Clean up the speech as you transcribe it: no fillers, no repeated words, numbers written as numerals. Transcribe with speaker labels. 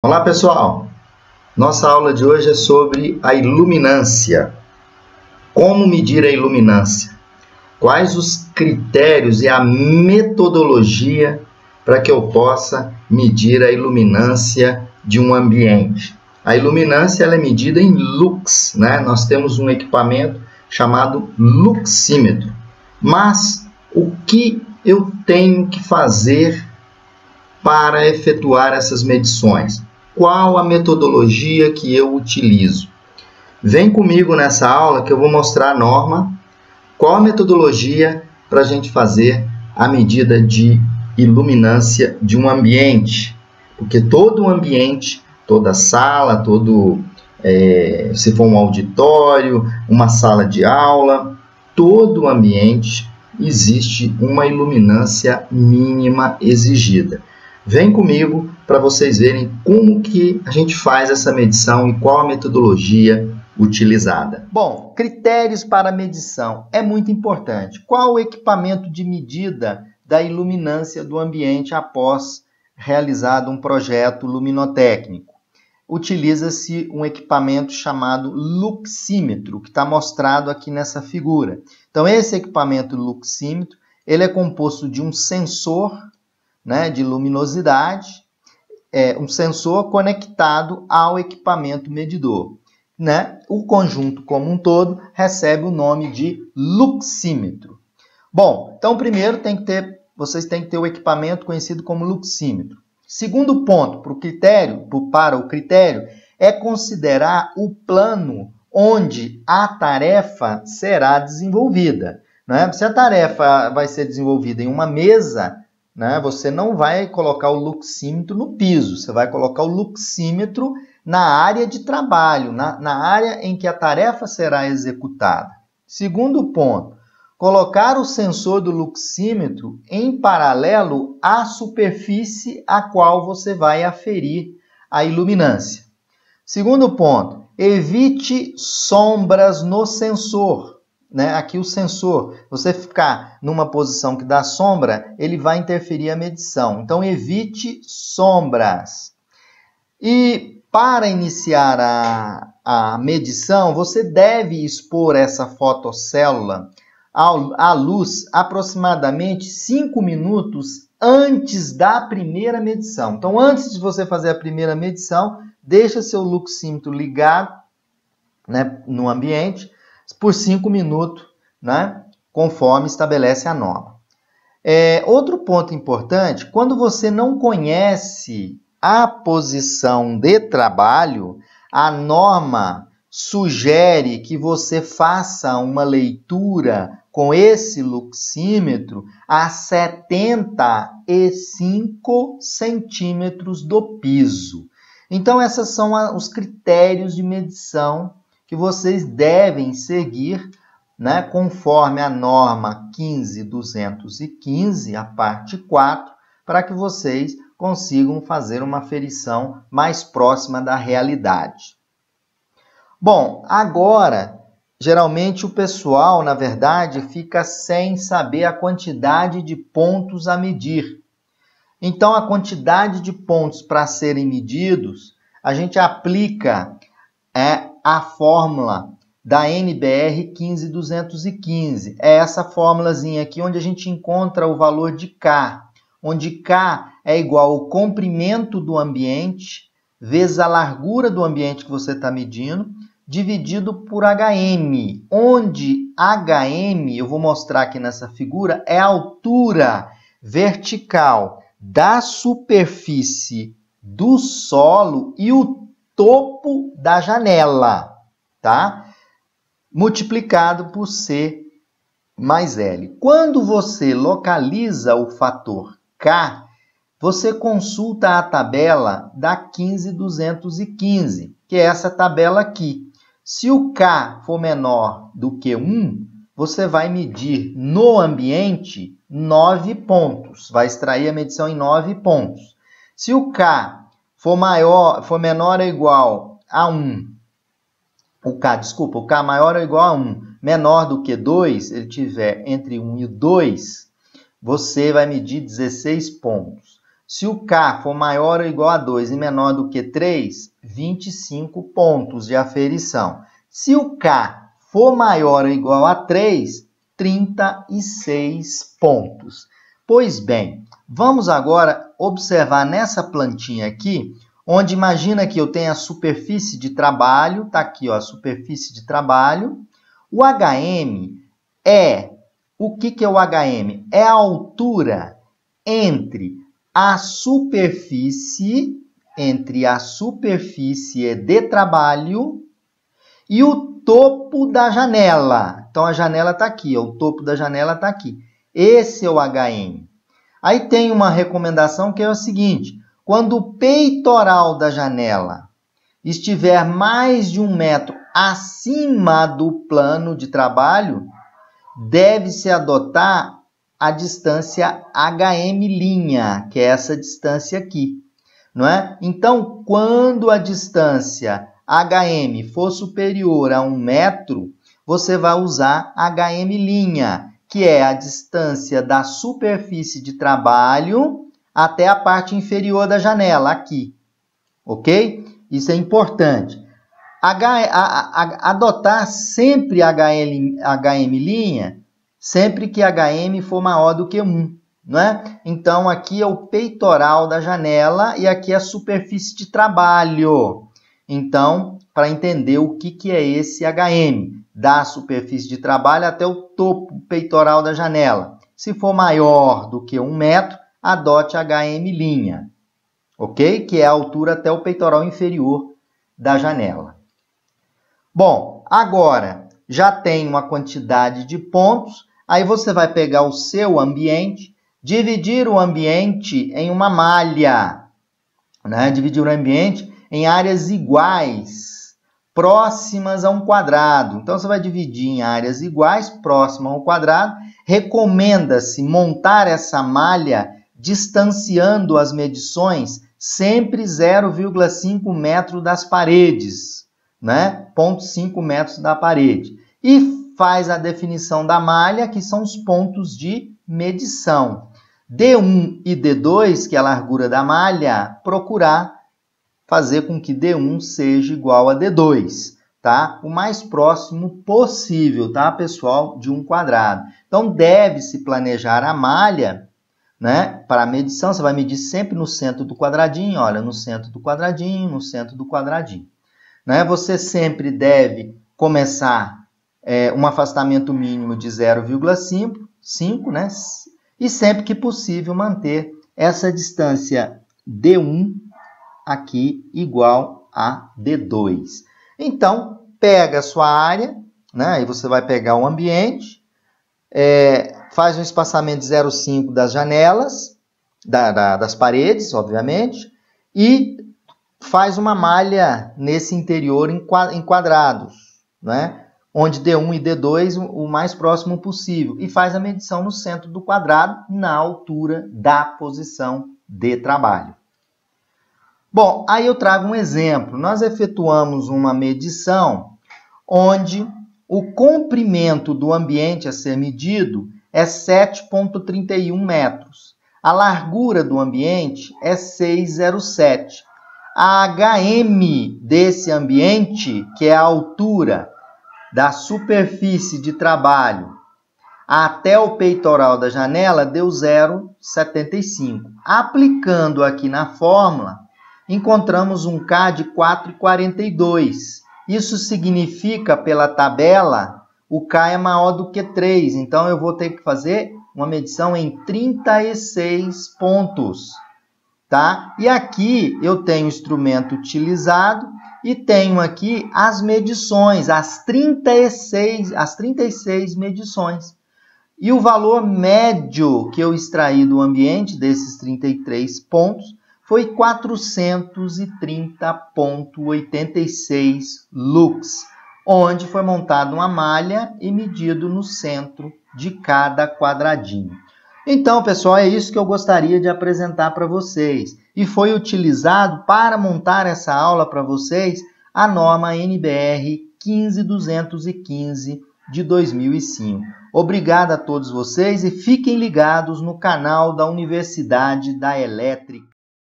Speaker 1: Olá pessoal, nossa aula de hoje é sobre a iluminância. Como medir a iluminância? Quais os critérios e a metodologia para que eu possa medir a iluminância de um ambiente? A iluminância ela é medida em lux, né? Nós temos um equipamento chamado luxímetro. Mas o que eu tenho que fazer para efetuar essas medições? Qual a metodologia que eu utilizo? Vem comigo nessa aula que eu vou mostrar a norma, qual a metodologia para a gente fazer a medida de iluminância de um ambiente. Porque todo ambiente, toda sala, se for um auditório, uma sala de aula, todo ambiente existe uma iluminância mínima exigida. Vem comigo para vocês verem como que a gente faz essa medição e qual a metodologia utilizada. Bom, critérios para medição é muito importante. Qual o equipamento de medida da iluminância do ambiente após realizado um projeto luminotécnico? Utiliza-se um equipamento chamado luxímetro, que está mostrado aqui nessa figura. Então, esse equipamento luxímetro, ele é composto de um sensor, né, de luminosidade, um sensor conectado ao equipamento medidor. Né? O conjunto como um todo recebe o nome de luxímetro. Bom, então primeiro vocês têm que ter o equipamento conhecido como luxímetro. Segundo ponto para o critério é considerar o plano onde a tarefa será desenvolvida. Né? Se a tarefa vai ser desenvolvida em uma mesa, né, você não vai colocar o luxímetro no piso, você vai colocar o luxímetro na área de trabalho, na área em que a tarefa será executada. Segundo ponto, colocar o sensor do luxímetro em paralelo à superfície a qual você vai aferir a iluminância. Segundo ponto, evite sombras no sensor. Né? Aqui o sensor, você ficar numa posição que dá sombra, ele vai interferir a medição. Então, evite sombras. E para iniciar a medição, você deve expor essa fotocélula à luz aproximadamente 5 minutos antes da primeira medição. Então, antes de você fazer a primeira medição, deixa seu luxímetro ligado, né, no ambiente, por 5 minutos, né, conforme estabelece a norma. Outro ponto importante, quando você não conhece a posição de trabalho, a norma sugere que você faça uma leitura com esse luxímetro a 75 centímetros do piso. Então, esses são os critérios de medição que vocês devem seguir, né, conforme a norma 15215, a parte 4, para que vocês consigam fazer uma aferição mais próxima da realidade. Bom, agora, geralmente o pessoal, na verdade, fica sem saber a quantidade de pontos a medir. Então, a quantidade de pontos para serem medidos, a gente aplica a fórmula da NBR 15215. É essa fórmulazinha aqui onde a gente encontra o valor de K, onde K é igual ao comprimento do ambiente vezes a largura do ambiente que você está medindo, dividido por HM, onde HM, eu vou mostrar aqui nessa figura, é a altura vertical da superfície do solo e o topo da janela, tá? Multiplicado por C mais L. Quando você localiza o fator K, você consulta a tabela da 15215, que é essa tabela aqui. Se o K for menor do que 1, você vai medir no ambiente 9 pontos. Vai extrair a medição em 9 pontos. Se o K for menor ou igual a 1, o K maior ou igual a 1, menor do que 2, ele tiver entre 1 e 2, você vai medir 16 pontos. Se o K for maior ou igual a 2 e menor do que 3, 25 pontos de aferição. Se o K for maior ou igual a 3, 36 pontos. Pois bem, vamos agora observar nessa plantinha aqui, onde imagina que eu tenho a superfície de trabalho, está aqui ó, a superfície de trabalho. O HM é, o que é o HM? É a altura entre a superfície de trabalho e o topo da janela. Então, a janela está aqui, ó, o topo da janela está aqui. Esse é o HM. Aí tem uma recomendação que é o seguinte, quando o peitoral da janela estiver mais de 1 metro acima do plano de trabalho, deve-se adotar a distância HM', que é essa distância aqui, não é? Então, quando a distância HM for superior a 1 metro, você vai usar HM', que é a distância da superfície de trabalho até a parte inferior da janela, aqui. Ok? Isso é importante. Adotar sempre HM', sempre que HM for maior do que 1. Não é? Então, aqui é o peitoral da janela e aqui é a superfície de trabalho. Então, para entender o que é esse HM, da superfície de trabalho até o topo peitoral da janela. Se for maior do que 1 metro, adote HM', ok? Que é a altura até o peitoral inferior da janela. Bom, agora já tem uma quantidade de pontos, aí você vai pegar o seu ambiente, dividir o ambiente em uma malha, né? Dividir o ambiente em áreas iguais, próximas a um quadrado. Então, você vai dividir em áreas iguais, próximas a um quadrado. Recomenda-se montar essa malha distanciando as medições sempre 0,5 metro das paredes, né? 0,5 metros da parede. E faz a definição da malha, que são os pontos de medição. D1 e D2, que é a largura da malha, procurar fazer com que D1 seja igual a D2, tá? O mais próximo possível, tá, pessoal, de um quadrado. Então, deve-se planejar a malha, né? Para a medição, você vai medir sempre no centro do quadradinho, olha, no centro do quadradinho, no centro do quadradinho. Né? Você sempre deve começar um afastamento mínimo de 0,5, né? E sempre que possível manter essa distância D1 aqui igual a D2. Então, pega a sua área, né? Aí você vai pegar o ambiente, faz um espaçamento de 0,5 das janelas, das paredes, obviamente, e faz uma malha nesse interior em quadrados, né? Onde D1 e D2 o mais próximo possível, e faz a medição no centro do quadrado, na altura da posição de trabalho. Bom, aí eu trago um exemplo. Nós efetuamos uma medição onde o comprimento do ambiente a ser medido é 7,31 metros. A largura do ambiente é 6,07. A HM desse ambiente, que é a altura da superfície de trabalho até o peitoral da janela, deu 0,75. Aplicando aqui na fórmula, encontramos um K de 4,42. Isso significa, pela tabela, o K é maior do que 3. Então, eu vou ter que fazer uma medição em 36 pontos. Tá? E aqui eu tenho o instrumento utilizado e tenho aqui as medições, as 36 medições. E o valor médio que eu extraí do ambiente, desses 33 pontos, foi 430,86 lux, onde foi montada uma malha e medido no centro de cada quadradinho. Então, pessoal, é isso que eu gostaria de apresentar para vocês. E foi utilizado para montar essa aula para vocês a norma NBR 15215 de 2005. Obrigado a todos vocês e fiquem ligados no canal da Universidade da Elétrica.